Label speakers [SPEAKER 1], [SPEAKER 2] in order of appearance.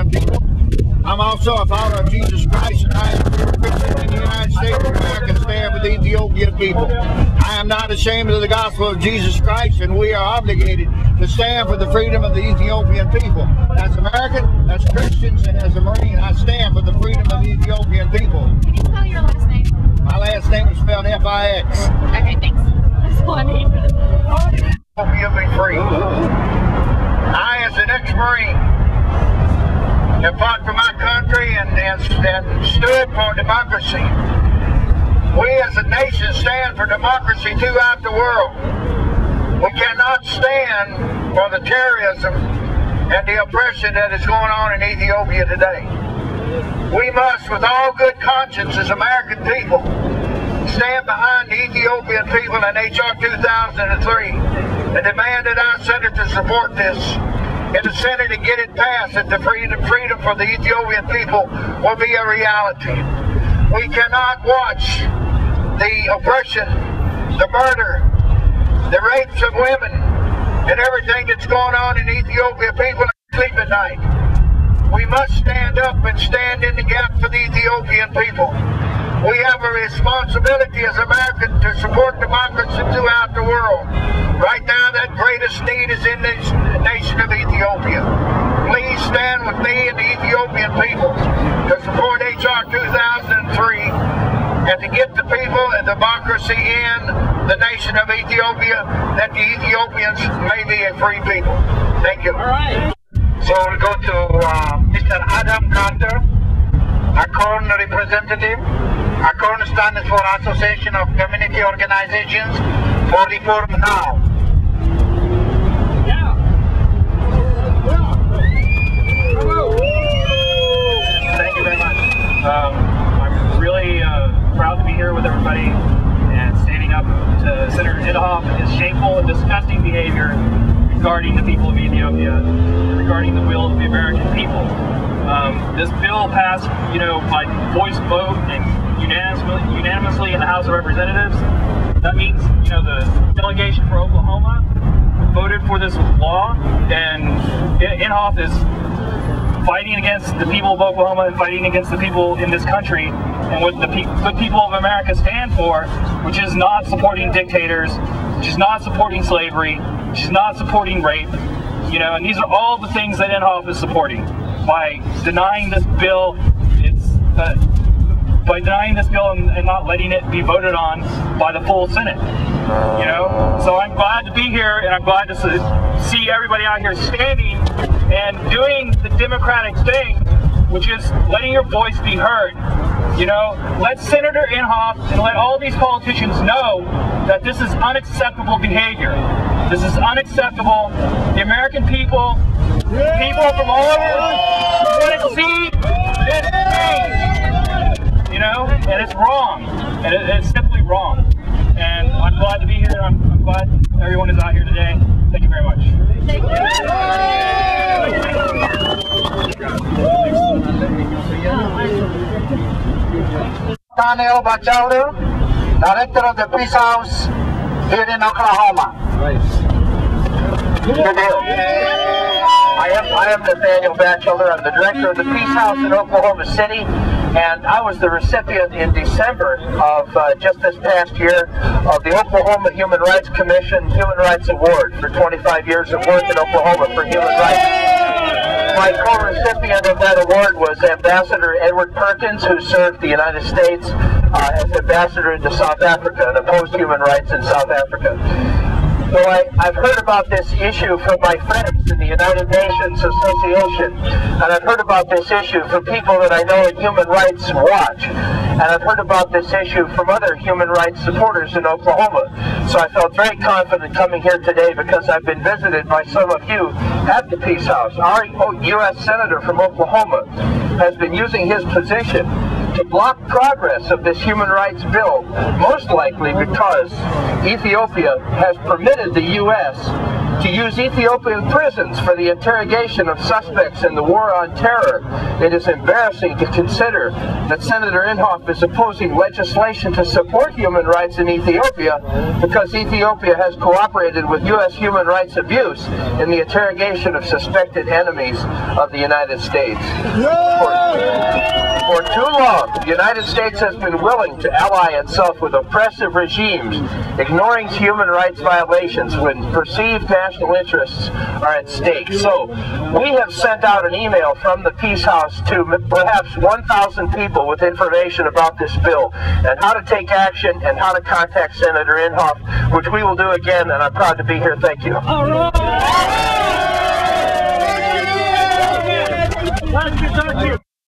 [SPEAKER 1] Ethiopian people. I'm also a follower of Jesus Christ, and I am a Christian in the United States of America, stand with the Ethiopian people. I am not ashamed of the gospel of Jesus Christ, and we are obligated to stand for the freedom of the Ethiopian people. As American, as Christians, and as a Marine, I stand for the freedom of the Ethiopian people.
[SPEAKER 2] Can you spell your last name?
[SPEAKER 1] My last name is spelled F-I-X.
[SPEAKER 2] Okay, thanks. That's all I need.
[SPEAKER 1] Ethiopia be free. I, as an ex-Marine, have fought for my country and stood for democracy. We as a nation stand for democracy throughout the world. We cannot stand for the terrorism and the oppression that is going on in Ethiopia today. We must, with all good conscience as American people, stand behind the Ethiopian people in H.R. 2003 and demand that our senators support this in the Senate and get it passed, that the freedom for the Ethiopian people will be a reality. We cannot watch the oppression, the murder, the rapes of women, and everything that's going on in Ethiopia. People sleep at night. We must stand up and stand in the gap for the Ethiopian people. We have a responsibility as Americans to support democracy throughout the world. Right now, that greatest need is in the nation of Ethiopia. Please stand with me and the Ethiopian people to support H.R. 2003 and to get the people and democracy in the nation of Ethiopia, that the Ethiopians may be a free people. Thank you.
[SPEAKER 3] All right.
[SPEAKER 1] So we'll go to Mr. Adam Carter, ACORN representative. ACORN stands for Association of Community Organizations for Reform Now.
[SPEAKER 3] Thank you very much. I'm really proud to be here with everybody and standing up to Senator Inhofe and his shameful and disgusting behavior regarding the people of Ethiopia, and regarding the will of the American people. This bill passed, by voice vote and unanimously in the House of Representatives. That means, the delegation for Oklahoma voted for this law, and Inhofe is fighting against the people of Oklahoma and fighting against the people in this country and what the good people of America stand for, which is not supporting dictators, which is not supporting slavery, which is not supporting rape, and these are all the things that Inhofe is supporting. By denying this bill, by denying this bill and not letting it be voted on by the full Senate. So I'm glad to be here, and I'm glad to see everybody out here standing and doing the democratic thing, which is letting your voice be heard. Let Senator Inhofe and let all these politicians know that this is unacceptable behavior. This is unacceptable. The American people from all over want to see this change. And it's wrong. And it's simply wrong. And I'm glad to be here. I'm glad everyone is out here today. Thank you very much.
[SPEAKER 2] Thank you.
[SPEAKER 1] Daniel Batchelder, Director of the Peace House here in Oklahoma. I am Nathaniel Batchelder. I'm the Director of the Peace House in Oklahoma City, and I was the recipient in December of just this past year of the Oklahoma Human Rights Commission Human Rights Award for 25 years of work in Oklahoma for human rights. My co-recipient of that award was Ambassador Edward Perkins, who served the United States as ambassador into South Africa and opposed human rights in South Africa. So I've heard about this issue from my friends in the United Nations Association, and I've heard about this issue from people that I know in Human Rights Watch, and I've heard about this issue from other human rights supporters in Oklahoma. So I felt very confident coming here today because I've been visited by some of you at the Peace House. Our U.S. Senator from Oklahoma has been using his position
[SPEAKER 4] to block progress of this human rights bill, most likely because Ethiopia has permitted the U.S. to use Ethiopian prisons for the interrogation of suspects in the war on terror. It is embarrassing to consider that Senator Inhofe is opposing legislation to support human rights in Ethiopia because Ethiopia has cooperated with U.S. human rights abuse in the interrogation of suspected enemies of the United States. For too long, the United States has been willing to ally itself with oppressive regimes, ignoring human rights violations when perceived national interests are at stake. So, we have sent out an email from the Peace House to perhaps 1,000 people with information about this bill and how to take action and how to contact Senator Inhofe, which we will do again, and I'm proud to be here. Thank you.
[SPEAKER 5] All right. Nice to talk to you.